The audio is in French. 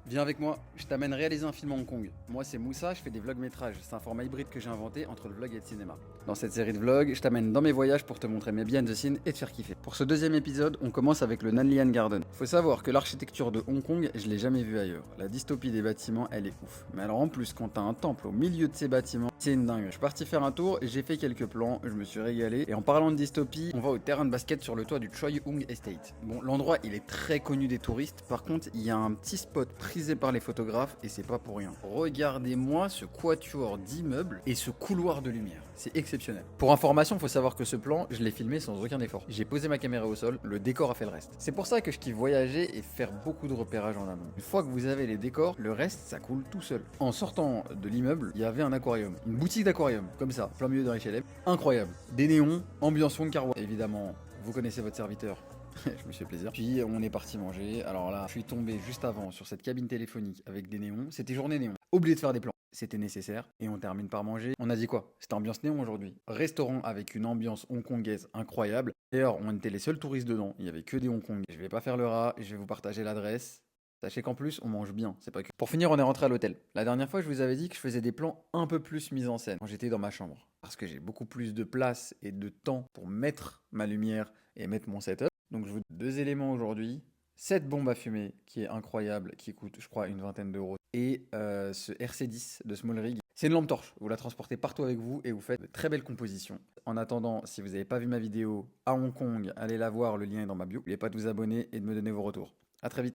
Viens avec moi, je t'amène réaliser un film à Hong Kong. Moi c'est Moussa, je fais des vlogs métrages, c'est un format hybride que j'ai inventé entre le vlog et le cinéma. Dans cette série de vlogs, je t'amène dans mes voyages pour te montrer mes behind the scenes et te faire kiffer. Pour ce deuxième épisode, on commence avec le Nanlian Garden. Faut savoir que l'architecture de Hong Kong, je l'ai jamais vue ailleurs. La dystopie des bâtiments, elle est ouf. Mais alors en plus, quand t'as un temple au milieu de ces bâtiments, c'est une dingue. Je suis parti faire un tour, j'ai fait quelques plans, je me suis régalé. Et en parlant de dystopie, on va au terrain de basket sur le toit du Choi Hung Estate. Bon, l'endroit il est très connu des touristes, par contre il y a un petit spot prisé par les photographes et c'est pas pour rien. Regardez-moi ce quatuor d'immeubles et ce couloir de lumière, c'est exceptionnel. Pour information, faut savoir que ce plan, je l'ai filmé sans aucun effort. J'ai posé ma caméra au sol, le décor a fait le reste. C'est pour ça que je kiffe voyager et faire beaucoup de repérage en amont. Une fois que vous avez les décors, le reste ça coule tout seul. En sortant de l'immeuble, il y avait un aquarium, une boutique d'aquarium, comme ça, plein milieu d'un HLM. Incroyable. Des néons, ambiance Wong Kar-wai. Évidemment, vous connaissez votre serviteur. Je me suis fait plaisir. Puis on est parti manger. Alors là, je suis tombé juste avant sur cette cabine téléphonique avec des néons. C'était journée néon. Oublié de faire des plans. C'était nécessaire. Et on termine par manger. On a dit quoi? C'était ambiance néon aujourd'hui. Restaurant avec une ambiance hongkongaise incroyable. D'ailleurs, on était les seuls touristes dedans. Il y avait que des Hongkongais. Je vais pas faire le rat. Je vais vous partager l'adresse. Sachez qu'en plus, on mange bien, c'est pas que. Pour finir, on est rentré à l'hôtel. La dernière fois, je vous avais dit que je faisais des plans un peu plus mis en scène quand j'étais dans ma chambre. Parce que j'ai beaucoup plus de place et de temps pour mettre ma lumière et mettre mon setup. Donc je vous donne deux éléments aujourd'hui. Cette bombe à fumer qui est incroyable, qui coûte je crois une vingtaine d'euros. Et ce RC10 de Small Rig. C'est une lampe torche, vous la transportez partout avec vous et vous faites de très belles compositions. En attendant, si vous n'avez pas vu ma vidéo à Hong Kong, allez la voir, le lien est dans ma bio. N'oubliez pas de vous abonner et de me donner vos retours. A très vite.